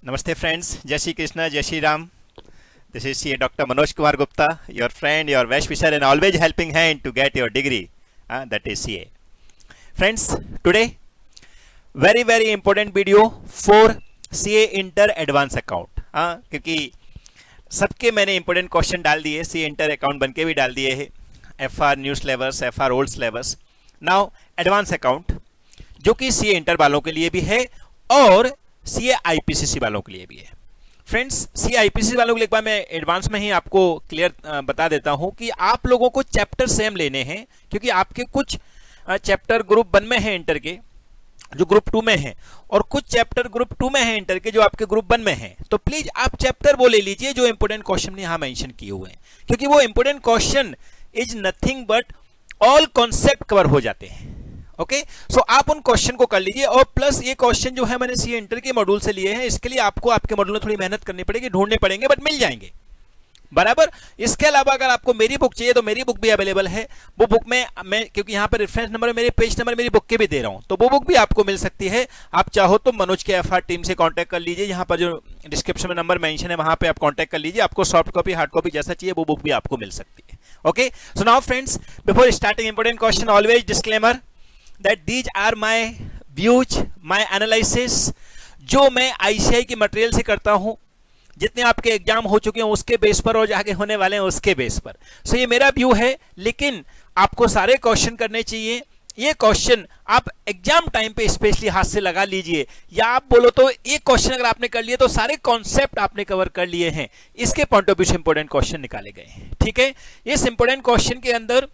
Namaste friends, Jai Shri Krishna, Jai Shri Ram. This is CA Dr. Manoj Kumar Gupta, your friend, your Vash Fisher and always helping hand to get your degree. That is CA. Friends, today very important video for CA Inter Advanced Account. क्योंकि सबके मैंने important question डाल दिए, CA inter account बन के भी डाल दिए हैं, FR new syllabus, FR old syllabus. Now advance account जो कि CA इंटर वालों के लिए भी है और CA IPCC वालों के लिए भी है. फ्रेंड्स, CA IPCC वालों के लिए एक बार मैं एडवांस में ही आपको क्लियर बता देता हूं कि आप लोगों को चैप्टर सेम लेने हैं, क्योंकि आपके कुछ चैप्टर ग्रुप 1 में है इंटर के जो ग्रुप 2 में है, और कुछ चैप्टर ग्रुप 2 में है इंटर के जो आपके ग्रुप 1 में है. तो प्लीज आप चैप्टर वो ले लीजिए जो इंपोर्टेंट क्वेश्चन यहाँ मेंशन किए हुए हैं, क्योंकि वो important question is nothing but all concept cover हो जाते हैं. ओके, सो आप उन क्वेश्चन को कर लीजिए. और प्लस ये क्वेश्चन जो है मैंने CA इंटर के मॉड्यूल से लिए हैं, इसके लिए आपको आपके मॉड्यूल में थोड़ी मेहनत करनी पड़ेगी, ढूंढने पड़ेंगे, बट मिल जाएंगे बराबर. इसके अलावा अगर आपको मेरी बुक चाहिए तो मेरी बुक भी अवेलेबल है. वो बुक में मैं, क्योंकि यहाँ पर रेफरेंस नंबर मेरे पेज नंबर मेरी बुक के भी दे रहा हूँ, तो वो बुक भी आपको मिल सकती है. आप चाहो तो मनोज के FR टीम से कांटेक्ट कर लीजिए, यहाँ पर जो डिस्क्रिप्शन में नंबर मेंशन है वहां पे आप कांटेक्ट कर लीजिए. आपको सॉफ्ट कॉपी हार्ड कॉपी जैसा चाहिए वो बुक भी आपको मिल सकती है. Okay, so now friends, before starting important question always disclaimer that these are my views, my analysis, जो मैं ICI की मटेरियल से करता हूं, जितने आपके एग्जाम हो चुके हैं उसके बेस पर और आगे होने वाले हैं उसके बेस पर. सो ये मेरा व्यू है, लेकिन आपको सारे क्वेश्चन करने चाहिए. ये क्वेश्चन आप एग्जाम टाइम पे स्पेशली हाथ से लगा लीजिए, या आप बोलो तो एक क्वेश्चन अगर आपने कर लिए तो सारे कॉन्सेप्ट आपने कवर कर लिए हैं. इसके पॉइंट ऑफ व्यू से इंपोर्टेंट क्वेश्चन निकाले गए हैं. ठीक है, इस इंपोर्टेंट क्वेश्चन के अंदर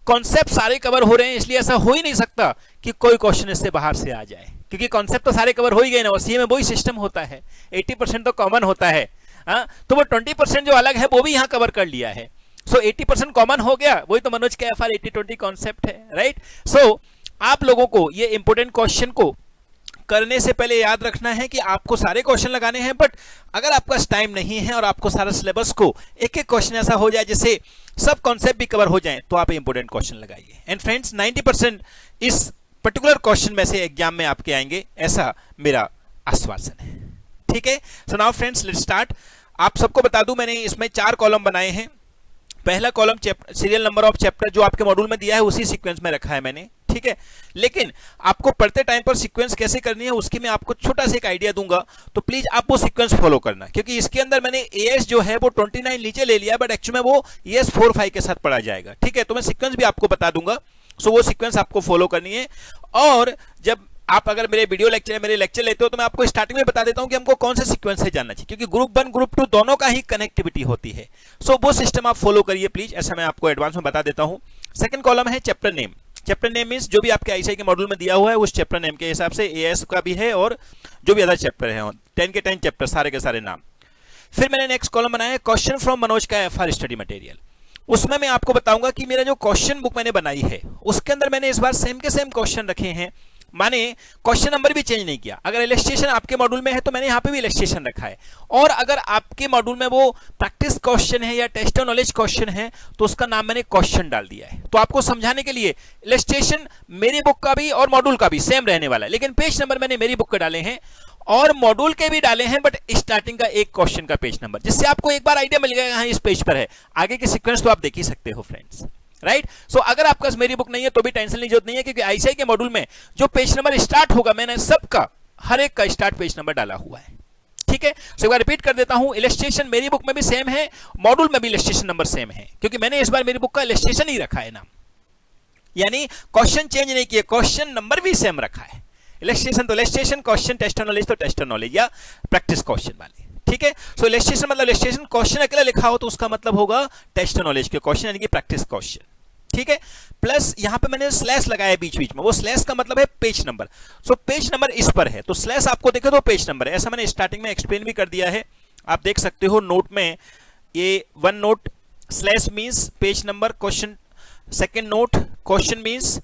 कॉन्सेप्ट सारे कवर हो रहे हैं, इसलिए ऐसा हो ही नहीं सकता कि कोई क्वेश्चन इससे बाहर से आ जाए, क्योंकि कॉन्सेप्ट तो सारे कवर हो ही गए ना. और CA में वही सिस्टम होता है, 80% तो कॉमन होता है. तो वो 20% जो अलग है वो भी यहाँ कवर कर लिया है. सो 80% कॉमन हो गया, वही तो मनोज के FR 80-20 कॉन्सेप्ट है, राइट. सो आप लोगों को ये इंपोर्टेंट क्वेश्चन को करने से पहले याद रखना है कि आपको सारे क्वेश्चन लगाने हैं, बट अगर आपका टाइम नहीं है और आपको सारा सिलेबस को एक एक क्वेश्चन ऐसा हो जाए जिससे सब कॉन्सेप्ट भी कवर हो जाएं, तो आप इंपोर्टेंट क्वेश्चन लगाइए. एंड फ्रेंड्स, 90% इस पर्टिकुलर क्वेश्चन में से एग्जाम में आपके आएंगे, ऐसा मेरा आश्वासन है. ठीक है, so now friends let's start. आप सबको बता दूं, मैंने इसमें 4 कॉलम बनाए हैं. पहला column serial number of chapter जो आपके मॉड्यूल में दिया है उसी सीक्वेंस में रखा है मैंने. ठीक है, लेकिन आपको पढ़ते टाइम पर सीक्वेंस कैसे करनी है उसकी मैं आपको छोटा सा एक आइडिया दूंगा, तो प्लीज आप वो सीक्वेंस फॉलो करना, क्योंकि इसके अंदर मैंने AS जो है वो 29 नीचे ले लिया, बट एक्चुअली में वो AS 4-5 के साथ पढ़ा जाएगा. ठीक है, तो मैं सीक्वेंस भी आपको बता दूंगा. सो वो सीक्वेंस आपको फॉलो करनी है. और जब आप अगर मेरे लेक्चर लेते हो तो मैं आपको स्टार्टिंग में बता देता हूं कि हमको कौन से सीक्वेंस से जानना चाहिए, क्योंकि ग्रुप 1 ग्रुप 2 दोनों का ही कनेक्टिविटी होती है. सो वो सिस्टम आप फॉलो करिए प्लीज, ऐसा मैं आपको एडवांस में बता देता हूं. सेकंड कॉलम है chapter name. Chapter name means जो भी आपके ICI के मॉड्यूल में दिया हुआ है उस चैप्टर नेम के हिसाब से AS का भी है और जो भी अदर चैप्टर है, 10 के 10 चैप्टर सारे के सारे नाम. फिर मैंने नेक्स्ट कॉलम बनाया क्वेश्चन फ्रॉम मनोज का FR स्टडी मटेरियल. उसमें मैं आपको बताऊंगा कि मेरा जो क्वेश्चन बुक मैंने बनाई है उसके अंदर मैंने इस बार सेम के सेम क्वेश्चन रखे हैं, माने क्वेश्चन नंबर भी चेंज नहीं किया. अगर इलस्ट्रेशन आपके मॉड्यूल में है तो मैंने यहाँ पे भी इलस्ट्रेशन रखा है, और अगर आपके मॉड्यूल में वो प्रैक्टिस क्वेश्चन है या टेस्ट ऑफ नॉलेज क्वेश्चन है तो उसका नाम मैंने क्वेश्चन डाल दिया है. तो आपको समझाने के लिए इलस्ट्रेशन मेरी बुक का भी और मॉड्यूल का भी सेम रहने वाला है, लेकिन पेज नंबर मैंने मेरी बुक के डाले हैं और मॉड्यूल के भी डाले हैं, बट स्टार्टिंग का एक क्वेश्चन का पेज नंबर, जिससे आपको एक बार आइडिया मिल गया यहाँ इस पेज पर है. आगे के सीक्वेंस तो आप देख ही सकते हो फ्रेंड्स, राइट. सो अगर आपका मेरी बुक नहीं है तो भी टेंशन लेने की जरूरत नहीं है, क्योंकि ICI के मॉड्यूल में जो पेज नंबर स्टार्ट होगा मैंने सबका हर एक का स्टार्ट पेज नंबर डाला हुआ है. ठीक है, सो एक बार रिपीट कर देता हूं, इलस्ट्रेशन मेरी बुक में भी सेम है, मॉड्यूल में भी इलस्ट्रेशन नंबर सेम है, क्योंकि मैंने इस बार मेरी बुक का इलस्ट्रेशन ही रखा है नाम, यानी क्वेश्चन चेंज नहीं किया, क्वेश्चन नंबर भी सेम रखा है. इलस्ट्रेशन तो illustration, question test of knowledge तो टेस्ट ऑफ नॉलेज या प्रैक्टिस क्वेश्चन वाले. ठीक है, सो इलस्ट्रेशन मतलब इलस्ट्रेशन, क्वेश्चन अकेला लिखा हो तो उसका मतलब होगा टेस्ट ऑफ नॉलेज के क्वेश्चन यानी कि प्रैक्टिस क्वेश्चन. ठीक है, प्लस यहां पे मैंने स्लैश लगाया बीच बीच में, वो स्लैश का मतलब है page number. So page number इस पर है तो स्लैश आपको देखे तो पेज नंबर है, ऐसा मैंने स्टार्टिंग में एक्सप्लेन भी कर दिया है. आप देख सकते हो नोट में, ये 1 note slash means page number question, second note question means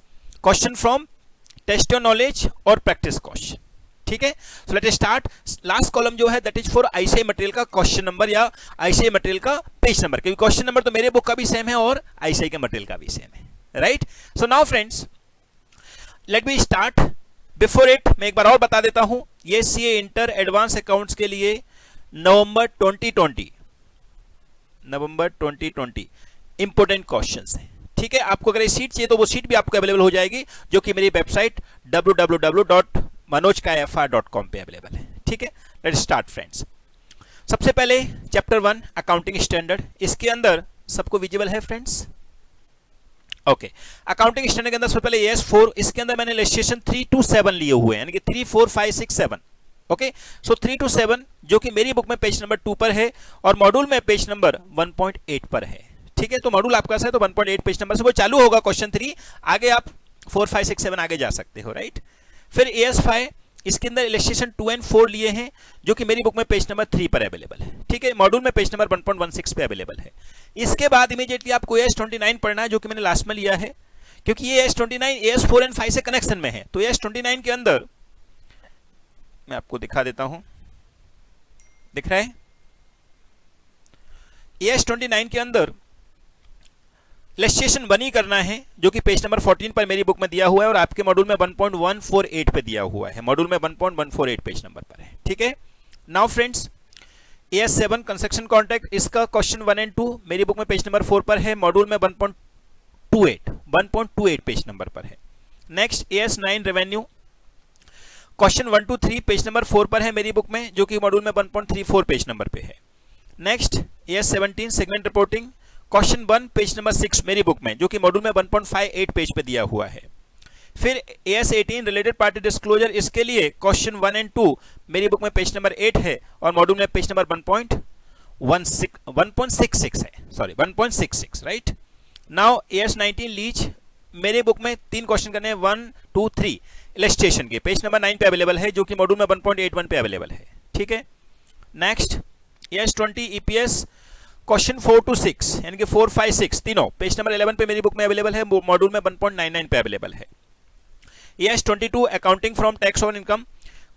question from test of knowledge और प्रैक्टिस क्वेश्चन. ठीक है, so let us start. Last column जो है that is for ICI material का क्वेश्चन नंबर या ICI material का page number, क्योंकि question number तो मेरे बुक का भी सेम है और ICI के मटेरियल का भी सेम है, right. So now friends let me start. Before it मैं एक बार और बता देता हूं, ये सीए इंटर एडवांस अकाउंट्स के लिए नवंबर 2020 इंपोर्टेंट क्वेश्चंस हैं। ठीक है, आपको अगर ये सीट चाहिए तो वो सीट भी आपको अवेलेबल हो जाएगी, जो कि मेरी वेबसाइट www.manojkafr.com पे अवेलेबल है। ठीक है, लेट्स स्टार्ट फ्रेंड्स। सबसे पहले चैप्टर 1 अकाउंटिंग स्टैंडर्ड, इसके अंदर सबको विजिबल है फ्रेंड्स? ओके, अकाउंटिंग स्टैंडर्ड के अंदर सबसे पहले AS4, इसके अंदर मैंने इलस्ट्रेशन 3 to 7 लिए हुए हैं, यानी कि 3, 4, 5, 6, 7। ओके, सो 3 to 7 जो कि मेरी बुक में पेज नंबर 2 पर है और मॉड्यूल में पेज नंबर 1.8 पर है। ठीक है, तो मॉड्यूल आपका है तो 1.8 पेज नंबर से वो चालू होगा क्वेश्चन 3, आगे आप 4, 5, 6, 7 आगे जा सकते हो, राइट। फिर AS5, इसके अंदर इलस्ट्रेशन 2 and 4 लिए हैं, जो कि मेरी बुक में पेज नंबर 3 पर अवेलेबल है। ठीक है, मॉड्यूल में पेज नंबर 1.16 पे अवेलेबल है। इसके बाद इमीडिएटली आपको AS29 पढ़ना है, जो कि मैंने लास्ट में लिया है, क्योंकि ये AS29 AS4 and 5 से कनेक्शन में है। तो AS29 के अंदर मैं आपको दिखा देता हूं, दिख रहा है? AS29 के अंदर इलस्ट्रेशन 1 ही करना है, जो कि पेज नंबर 14 पर मेरी बुक में दिया हुआ है और आपके मॉड्यूल में 1.148 पे दिया हुआ है, मॉड्यूल में 1.148 पेज नंबर पर है। ठीक है, now friends AS7 construction contract, इसका क्वेश्चन 1 and 2 मेरी बुक में पेज नंबर 4 पर है, मॉड्यूल में 1.28 पेज नंबर पर है। Next AS9 revenue, question 1 to 3 page number 4 पर है मेरी बुक में, जो कि मॉड्यूल में 1.34 पेज नंबर पे है। Next AS17 segment reporting, question 1 page number 6 मेरी बुक में, जो कि मॉड्यूल में 1.58 पेज पे दिया हुआ है। फिर AS18 रिलेटेड पार्टी डिस्क्लोजर, इसके लिए क्वेश्चन 1 and 2 मेरी बुक में पेज नंबर 8 है और मॉड्यूल में पेज नंबर 1.66 है, sorry 1.66, right. Now AS19 lease, मेरे बुक में 3 क्वेश्चन करने हैं, 1, 2, 3 इलस्ट्रेशन के, पेज नंबर 9 पे अवेलेबल है, जो कि मॉड्यूल में 1.81 पे अवेलेबल है। ठीक है, next AS20 EPS, question 4 to 6 यानी कि 4, 5, 6 तीनों पेज नंबर 11 पे मेरी बुक में अवेलेबल है, मॉड्यूल में 1.99 पे अवेलेबल है। AS22 accounting from tax on income,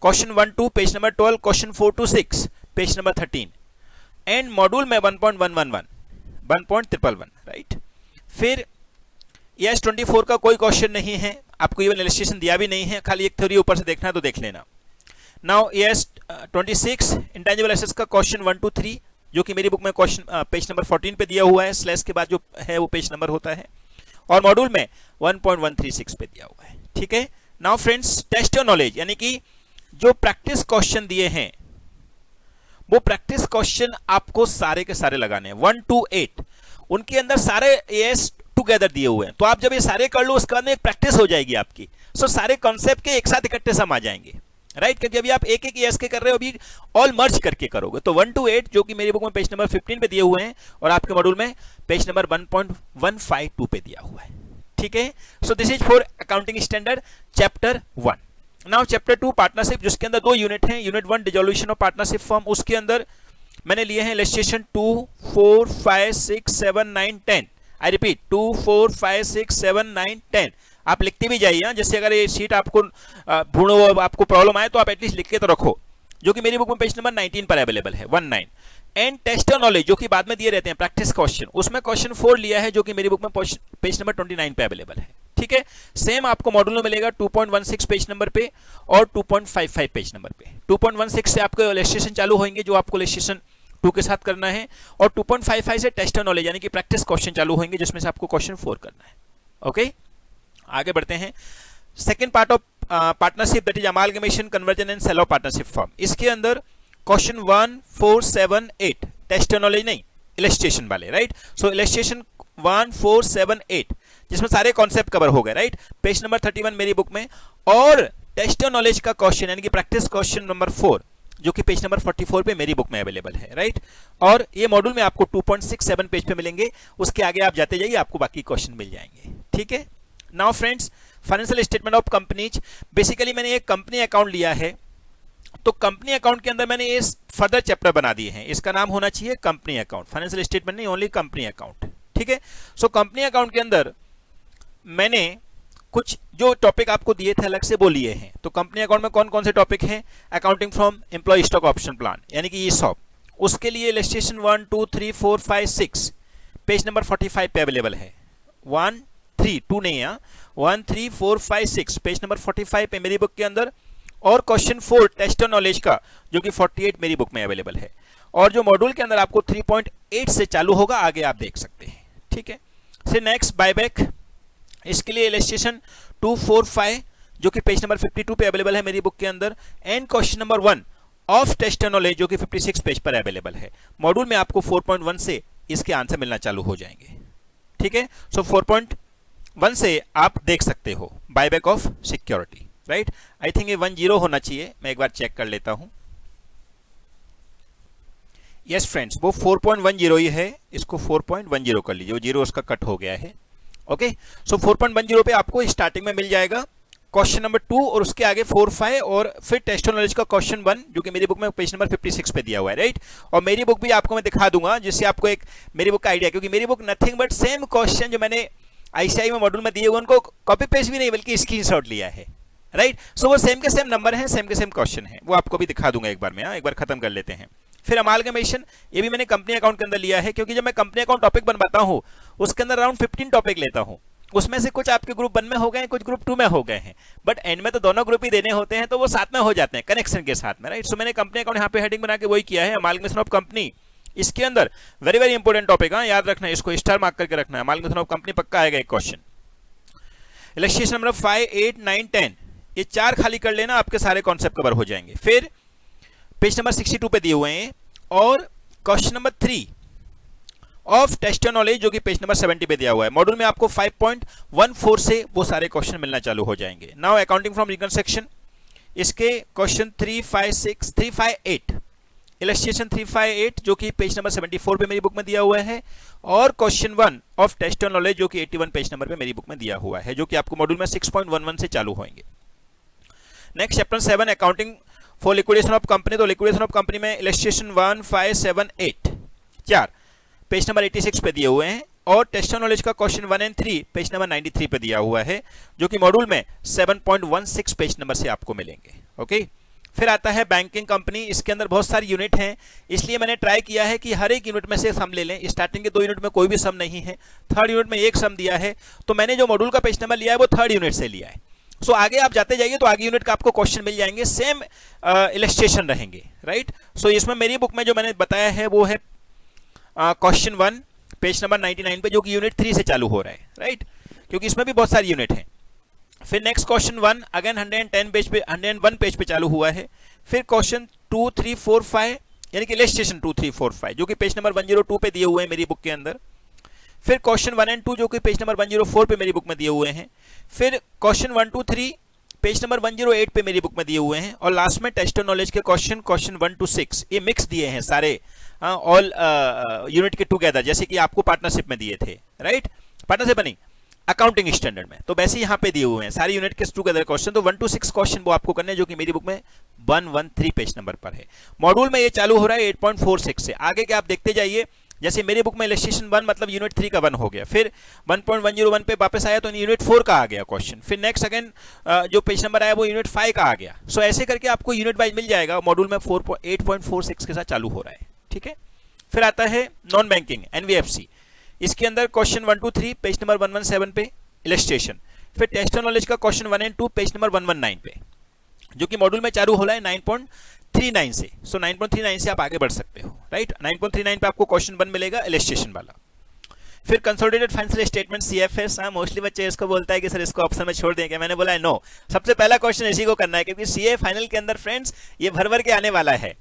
question 1, 2 page number 12, question 4 to 6 page number 13 and module में 1.111 राइट। फिर AS24 का कोई क्वेश्चन नहीं है, आपको इवन इलस्ट्रेशन दिया भी नहीं है, खाली एक थ्योरी ऊपर से देखना है तो देख लेना। नाउ AS26 इंटेंजिबल एसेट्स का क्वेश्चन 1 to 3, जो कि मेरी बुक में क्वेश्चन पेज नंबर 14 पे दिया हुआ है, स्लैश के बाद जो है वो पेज नंबर होता है, और मॉड्यूल में 1.136 पे दिया हुआ है। ठीक है, now friends test your knowledge, यानी कि जो प्रैक्टिस क्वेश्चन दिए हैं वो प्रैक्टिस क्वेश्चन आपको सारे के सारे लगाने हैं, 1 to 8, उनके अंदर सारे AS टुगेदर दिए हुए हैं। तो आप जब ये सारे कर लो उसके बाद में एक प्रैक्टिस हो जाएगी आपकी, सो सारे कॉन्सेप्ट के एक साथ इकट्ठे सम आ जाएंगे, राइट। क्योंकि अभी आप एक एक ES के कर रहे हो, अभी ऑल मर्ज करके करोगे। तो 1 to 8 जो कि मेरी बुक में पेज नंबर 15 पे दिए हुए हैं और आपके मॉड्यूल में पेज नंबर 1.152 पे दिया हुआ है। ठीक है, so this is for accounting standard chapter 1। Now chapter 2 partnership, जिसके अंदर 2 यूनिट हैं। Unit 1 dissolution of partnership firm, उसके अंदर मैंने लिए हैं इलस्ट्रेशन 2, 4, 5, 6, 7, 9, 10। I repeat 2, 4, 5, 6, 7, 9, 10। आप लिखते भी जाइए, जैसे अगर ये शीट आपको ढूंढो, आपको प्रॉब्लम आए तो आप एटलीस्ट लिख के तो रखो, जो कि मेरी बुक में पेज नंबर 19 पर अवेलेबल है, 19। एंड टेस्ट नॉलेज, जो कि बाद में दिए रहते हैं प्रैक्टिस क्वेश्चन, उसमें क्वेश्चन 4 लिया है, जो कि मेरी बुक में पेज नंबर 29 पे अवेलेबल है। ठीक है, सेम आपको मॉड्यूल में मिलेगा 2.16 पेज नंबर पे और 2.55 पेज नंबर पे। 2.16 से आपको इलस्ट्रेशन चालू होंगे, जो आपको इलस्ट्रेशन 2 के साथ करना है, और 2.55 से टेस्ट नॉलेज यानी कि प्रैक्टिस क्वेश्चन चालू होंगे, जिसमें से आपको क्वेश्चन 4 करना है। ओके, आगे बढ़ते हैं। Second part of partnership, that is amalgamation, conversion and sale of partnership firm. इसके अंदर क्वेश्चन 1, 4, 7, 8 टेस्ट नॉलेज नहीं, इलस्ट्रेशन वाले, राइट। सो इलस्ट्रेशन 1, 4, 7, 8 जिसमें सारे कॉन्सेप्ट कवर हो गए, राइट। पेज नंबर 31 मेरी बुक में, और टेस्ट नॉलेज का क्वेश्चन यानी कि प्रैक्टिस क्वेश्चन नंबर 4, जो कि पेज नंबर 44 पे मेरी बुक में अवेलेबल है, राइट। और ये मॉड्यूल में आपको 2.67 पेज पे मिलेंगे, उसके आगे आप जाते जाइए, आपको बाकी क्वेश्चन मिल जाएंगे। ठीक है, now friends financial statement of companies, basically मैंने एक कंपनी अकाउंट लिया है, तो कंपनी अकाउंट के अंदर मैंने ये फर्दर चैप्टर बना दिए हैं। इसका नाम होना चाहिए कंपनी अकाउंट, फाइनेंशियल स्टेटमेंट नहीं, ओनली कंपनी अकाउंट। ठीक है, सो कंपनी अकाउंट के अंदर मैंने कुछ जो टॉपिक आपको दिए थे अलग से वो लिए हैं। तो कंपनी अकाउंट में कौन कौन से टॉपिक हैं? Accounting from employ stock option plan यानी कि ESOP, उसके लिए इलस्ट्रेशन 1, 2, 3, 4, 5, 6 पेज नंबर 45 पे अवेलेबल है। 1, 3, 2 नहीं है, 1, 3, 4, 5, 6 पेज नंबर 45 पे मेरी बुक के अंदर और क्वेश्चन 4 टेस्ट ऑन नॉलेज का जो कि 48 मेरी बुक में अवेलेबल है, और जो मॉड्यूल के अंदर आपको 3.8 से चालू होगा, आगे आप देख सकते हैं, ठीक है। फिर नेक्स्ट बायबैक, इसके लिए इलस्ट्रेशन 2, 4, 5 जो कि पेज नंबर 52 पे अवेलेबल है मेरी बुक के अंदर, and question number 1 of test on knowledge जो कि 56 पेज पर अवेलेबल है। मॉड्यूल में आपको 4.1 से इसके आंसर मिलना चालू हो जाएंगे, ठीक है। सो 4.1 से आप देख सकते हो buyback of security, right. I think ये 10 होना चाहिए, मैं एक बार चेक कर लेता हूं। यस फ्रेंड्स, वो 4.10 ही है, इसको 4.10 कर लीजिए, वो 0 उसका कट हो गया है। ओके, सो 4.10 पे आपको स्टार्टिंग में मिल जाएगा क्वेश्चन नंबर 2 और उसके आगे 4, 5 और फिर टेस्ट ऑन नॉलेज का क्वेश्चन 1 जो कि मेरी बुक में पेज नंबर 56 पे दिया हुआ है, राइट। और मेरी बुक भी आपको मैं दिखा दूंगा जिससे आपको एक मेरी बुक का आइडिया, क्योंकि मेरी book nothing but same question जो मैंने आईसीआई में मॉड्यूल में दिए हुए उनको कॉपी पेस्ट भी नहीं बल्कि स्क्रीनशॉट लिया है, राइट। सो वो सेम के सेम नंबर हैं, सेम के सेम क्वेश्चन है, वो आपको भी दिखा दूंगा एक बार में। एक बार खत्म कर लेते हैं। फिर अमालगमेशन, ये भी मैंने कंपनी अकाउंट के अंदर लिया है, क्योंकि जब मैं कंपनी अकाउंट टॉपिक बनवाता हूँ उसके अंदर अराउंड 15 टॉपिक लेता हूँ, उसमें से कुछ आपके ग्रुप 1 में हो गए, कुछ ग्रुप 2 में हो गए हैं, बट एंड में तो दोनों ग्रुप ही देने होते हैं, तो वो साथ में हो जाते हैं कनेक्शन के साथ में, राइट। सो मैंने कंपनी अकाउंट यहाँ पे हेडिंग बना के वही किया है, अमालगमेशन ऑफ कंपनी। इसके अंदर वेरी वेरी इंपॉर्टेंट टॉपिक, याद रखना है, इसको स्टार मार्क करके रखना है। अमालगमेशन ऑफ कंपनी पक्का आएगा एक क्वेश्चन। इलस्ट्रेशन नंबर 5, 8, 9, 10 ये 4 खाली कर लेना, आपके सारे कॉन्सेप्ट कवर हो जाएंगे। फिर पेज नंबर 62 पे दिए हुए हैं, और question number 3 of test on knowledge जो कि पेज नंबर 70 पे दिया हुआ है। मॉड्यूल में आपको 5.14 से वो सारे क्वेश्चन मिलना चालू हो जाएंगे। नाउ अकाउंटिंग फ्रॉम रिकंस्ट्रक्शन, इसके क्वेश्चन 3, 5, 6, 3, 5, 8 इलस्ट्रेशन 3, 5, 8 जो कि पेज नंबर 74 पे मेरी बुक में दिया हुआ है, और question 1 of test on knowledge जो कि 81 पेज नंबर पे मेरी बुक में दिया हुआ है, जो कि आपको मॉड्यूल में 6.11 से चालू होंगे। Next chapter 7 accounting for liquidation of company, तो लिक्विडेशन ऑफ कंपनी में इलस्ट्रेशन 1, 5, 7, 8 4 पेज नंबर 86 पे दिए हुए हैं, और टेस्ट ऑन नॉलेज का क्वेश्चन 1 एंड 3 पेज नंबर 93 पे दिया हुआ है, जो कि मॉड्यूल में 7.16 पेज नंबर से आपको मिलेंगे। ओके, फिर आता है बैंकिंग कंपनी, इसके अंदर बहुत सारी यूनिट हैं, इसलिए मैंने ट्राई किया है कि हर एक यूनिट में से सम ले लें। स्टार्टिंग के 2 यूनिट में कोई भी सम नहीं है, थर्ड यूनिट में एक सम दिया है, तो मैंने जो मॉड्यूल का पेज नंबर लिया है वो थर्ड यूनिट से लिया है। सो आगे आप जाते जाइए तो आगे यूनिट का आपको क्वेश्चन मिल जाएंगे, सेम इलस्ट्रेशन रहेंगे, राइट। सो इसमें मेरी बुक में जो मैंने बताया है वो है क्वेश्चन 1 पेज नंबर 99 पे, जो कि यूनिट 3 से चालू हो रहा है, राइट, क्योंकि इसमें भी बहुत सारी यूनिट हैं। फिर नेक्स्ट क्वेश्चन 1 अगेन 110 पेज पे 101 पेज पे चालू हुआ है। फिर क्वेश्चन 2, 3, 4, 5 यानी कि इलस्ट्रेशन 2, 3, 4, 5 जो कि पेज नंबर 102 पे दिए हुए हैं मेरी बुक के अंदर। फिर क्वेश्चन 1 एंड 2 जो कि पेज नंबर 104 पे मेरी बुक में दिए हुए हैं। फिर क्वेश्चन 1, 2, 3 पेज नंबर 108 पे मेरी बुक में दिए हुए हैं, और लास्ट में टेस्ट ऑन नॉलेज के क्वेश्चन 1 to 6 ये मिक्स दिए हैं सारे, ऑल यूनिट के टुगेदर, जैसे कि आपको पार्टनरशिप में दिए थे, राइट, पार्टनरशिप नहीं अकाउंटिंग स्टैंडर्ड में, तो वैसे यहाँ पे दिए हुए हैं सारे यूनिट के टुगेदर क्वेश्चन। तो 1 to 6 क्वेश्चन वो आपको करने हैं, जो कि मेरी बुक में 113 पेज नंबर पर है। मॉड्यूल में ये चालू हो रहा है 8.46 से, आगे के आप देखते जाइए। जैसे मेरी बुक में इलस्ट्रेशन 1 मतलब यूनिट 3 का 1 हो गया, फिर 1.101 पे वापस आया तो यूनिट 4 का आ गया क्वेश्चन, फिर नेक्स्ट अगेन जो पेज नंबर आया वो यूनिट 5 का आ गया। सो ऐसे करके आपको यूनिट वाइज मिल जाएगा, मॉड्यूल में 8.46 के साथ चालू हो रहा है, ठीक है। फिर आता है नॉन बैंकिंग एनबीएफसी, इसके अंदर क्वेश्चन 1 to 3 पेज नंबर 117 पे इलस्ट्रेशन, फिर टेस्ट ऑन नॉलेज का क्वेश्चन 1 and 2 पेज नंबर 119 पे, जो कि मॉड्यूल में चालू हो रहा है 9.39 से। सो 9.39 से आप आगे बढ़ सकते हो, राइट। 9.39 पे आपको क्वेश्चन 1 मिलेगा इलस्ट्रेशन वाला। फिर consolidated financial statement CFS, mostly बच्चे इसको बोलता है कि सर इसको ऑप्शन में छोड़ देंगे, मैंने बोला है नो, सबसे पहला क्वेश्चन इसी को करना है, क्योंकि सीए फाइनल के अंदर फ्रेंड्स ये भर भर के आने वाला है,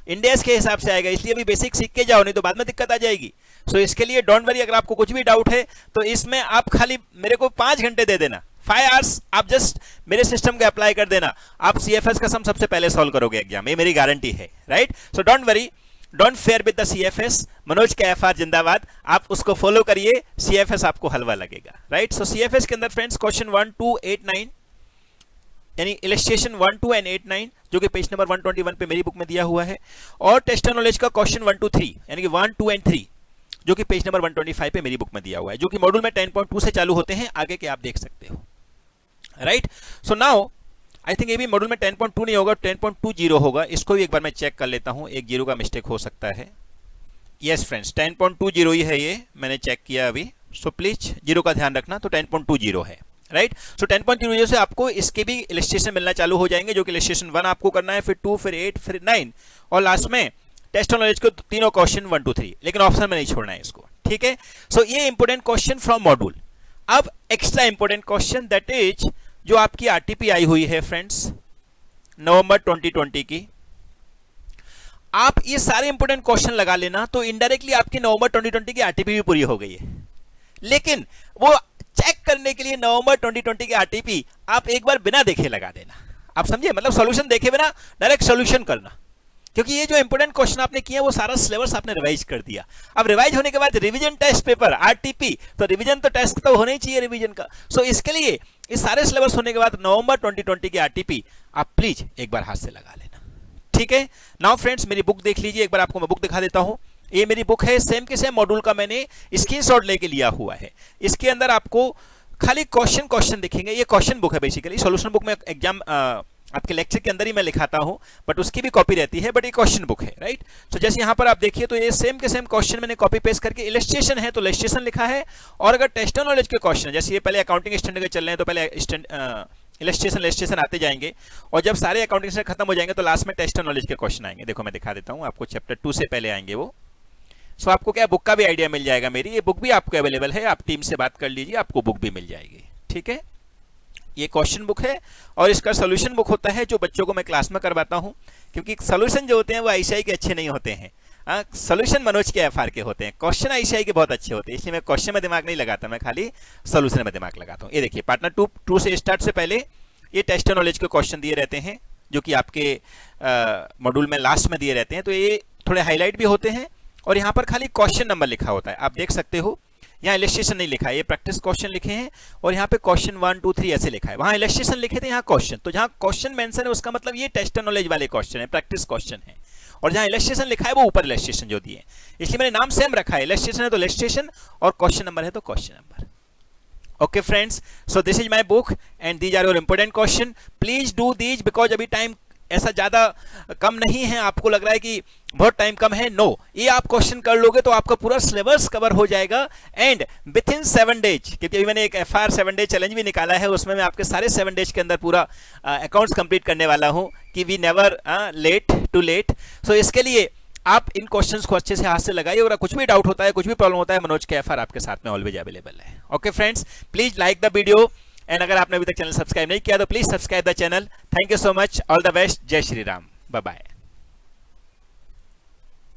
इंडेक्स के हिसाब से आएगा, इसलिए अभी बेसिक सीख के जाओ, नहीं तो बाद में दिक्कत आ जाएगी। सो इसके लिए डोंट वरी, अगर आपको कुछ भी डाउट है तो इसमें आप खाली मेरे को 5 घंटे दे देना, 5 hours आप जस्ट मेरे सिस्टम को अप्लाई कर देना, आप सीएफएस का सम सबसे पहले सॉल्व करोगे एग्जाम, ये मेरी गारंटी है, right. So don't worry, don't fair with the CFS, Manoj के एफआर जिंदाबाद, आप उसको फॉलो करिए, सीएफएस आपको हलवा लगेगा, राइट। सो सीएफएस के अंदर फ्रेंड्स क्वेश्चन 1 to 8, 9 यानी इलस्ट्रेशन 1, 2 and 8, 9 जो कि पेज नंबर 121 पे मेरी बुक में दिया हुआ है, और टेस्ट ऑन नॉलेज का क्वेश्चन 1 to 3 यानी कि 1, 2 and 3 जो कि पेज नंबर 125 पे मेरी बुक में दिया हुआ है, जो कि मॉड्यूल में 10.2 से चालू होते हैं, आगे के आप देख सकते हो, right. So now I think ये भी मॉड्यूल में 10.2 नहीं होगा, 10.20 होगा, इसको भी एक बार मैं चेक कर लेता हूं, एक 0 का मिस्टेक हो सकता है। यस फ्रेंड्स 10.20 ही है, ये मैंने चेक किया अभी, सो प्लीज 0 का ध्यान रखना, तो 10.20 है, राइट। सो 10.0 से आपको इसके भी इलस्ट्रेशन मिलना चालू हो जाएंगे, जो कि इलस्ट्रेशन 1 आपको करना है, फिर 2, फिर 8, फिर 9 और लास्ट में टेस्ट ऑफ नॉलेज को तीनों क्वेश्चन 1 2 3, लेकिन ऑप्शन में नहीं छोड़ना है इसको, ठीक है। सो ये इंपोर्टेंट क्वेश्चन फ्रॉम मॉड्यूल। अब extra important question that is जो आपकी आरटीपी आई हुई है फ्रेंड्स नवंबर 2020 की, आप ये सारे इंपोर्टेंट क्वेश्चन लगा लेना तो इनडायरेक्टली आपकी नवंबर 2020 की आरटीपी भी पूरी हो गई है। लेकिन वो चेक करने के लिए नवंबर 2020 की आरटीपी आप एक बार बिना देखे लगा देना। आप समझिए, मतलब सॉल्यूशन देखे बिना डायरेक्ट सॉल्यूशन करना, क्योंकि ये जो इंपोर्टेंट क्वेश्चन आपने किया वो सारा सिलेबस आपने रिवाइज कर दिया। अब रिवाइज होने के बाद रिवीजन टेस्ट पेपर आरटीपी, तो रिवीजन तो टेस्ट तो होना ही चाहिए रिवीजन का। सो इसके लिए इस सारे सिलेबस होने के बाद नवंबर 2020 की आरटीपी आप प्लीज एक बार हाथ से लगा लेना, ठीक है। नाउ फ्रेंड्स मेरी बुक देख लीजिए, एक बार आपको मैं बुक दिखा देता हूं। ये मेरी बुक है, सेम के सेम मॉड्यूल का मैंने स्क्रीनशॉट लेके लिया हुआ है। इसके अंदर आपको खाली क्वेश्चन दिखेंगे। ये क्वेश्चन बुक है बेसिकली, सॉल्यूशन बुक में एग्जाम आपके लेक्चर के अंदर ही मैं लिखाता हूं, बट उसकी भी कॉपी रहती है, बट ये क्वेश्चन बुक है, राइट। सो जैसे यहां पर आप देखिए तो ये सेम के सेम क्वेश्चन मैंने कॉपी पेस्ट करके, इलस्ट्रेशन है तो इलस्ट्रेशन लिखा है, और अगर टेस्ट ऑफ नॉलेज के क्वेश्चन जैसे ये पहले अकाउंटिंग स्टैंडर्ड के चल रहे हैं तो पहले इलस्ट्रेशन आते जाएंगे, और जब सारे अकाउंटिंग स्टैंडर्ड खत्म हो जाएंगे तो लास्ट में टेस्ट ऑफ नॉलेज के क्वेश्चन आएंगे। देखो मैं दिखा देता हूं आपको, चैप्टर 2 से पहले आएंगे वो। सो आपको क्या बुक का भी आइडिया मिल जाएगा मेरी, ये बुक भी आपको अवेलेबल है, आप टीम से बात कर लीजिए, आपको बुक भी मिल जाएगी, ठीक है। ये क्वेश्चन बुक है और इसका सॉल्यूशन बुक होता है जो बच्चों को मैं क्लास में करवाता हूं, क्योंकि सॉल्यूशन जो होते हैं वो आईसीआई के अच्छे नहीं होते हैं, सॉल्यूशन मनोज के एफआर के होते हैं, क्वेश्चन आईसीआई के बहुत अच्छे होते हैं, इसलिए मैं क्वेश्चन में दिमाग नहीं लगाता, मैं खाली सॉल्यूशन में दिमाग लगाता हूं। ये देखिए पार्टनर 2 से स्टार्ट से पहले ये टेस्ट ऑफ नॉलेज के क्वेश्चन दिए रहते हैं, जो कि आपके मॉड्यूल में लास्ट में दिए रहते हैं, तो ये थोड़े हाईलाइट भी होते हैं, और यहाँ पर खाली क्वेश्चन नंबर लिखा होता है, आप देख सकते हो। यहाँ इलस्ट्रेशन नहीं लिखा है, ये प्रैक्टिस क्वेश्चन लिखे हैं, और यहाँ पे क्वेश्चन 1 2 3 ऐसे लिखा है, वहाँ इलस्ट्रेशन लिखे थे, यहाँ क्वेश्चन। तो जहाँ क्वेश्चन मेंशन है उसका मतलब ये टेस्ट ऑफ नॉलेज वाले क्वेश्चन है, प्रैक्टिस क्वेश्चन है, और जहाँ इलस्ट्रेशन लिखा है वो ऊपर इलस्ट्रेशन जो दिए, इसलिए मैंने नाम सेम रखा है, इलस्ट्रेशन है तो इलस्ट्रेशन, और क्वेश्चन नंबर है तो question number. Okay friends, so this is my book and these are your important question. Please do these because अभी टाइम ऐसा ज़्यादा कम नहीं है, आपको लग रहा है कि बहुत टाइम कम है, नो, ये आप क्वेश्चन कर लोगे तो आपका पूरा सिलेबस कवर हो जाएगा, एंड विद इन 7 डेज, क्योंकि अभी मैंने एक एफआर 7 डे चैलेंज भी निकाला है, उसमें मैं आपके सारे 7 डेज के अंदर पूरा अकाउंट्स कंप्लीट करने वाला हूँ, कि वी नेवर टू लेट। सो इसके लिए आप इन क्वेश्चंस को अच्छे से हाथ से लगाइए, और कुछ भी डाउट होता है, कुछ भी प्रॉब्लम होता है, मनोज के एफआर आपके साथ में ऑलवेज अवेलेबल है। Okay friends, please like the video, and अगर आपने अभी तक चैनल सब्सक्राइब नहीं किया तो please subscribe the channel. Thank you so much, all the best, जय श्री राम, बाय बाय।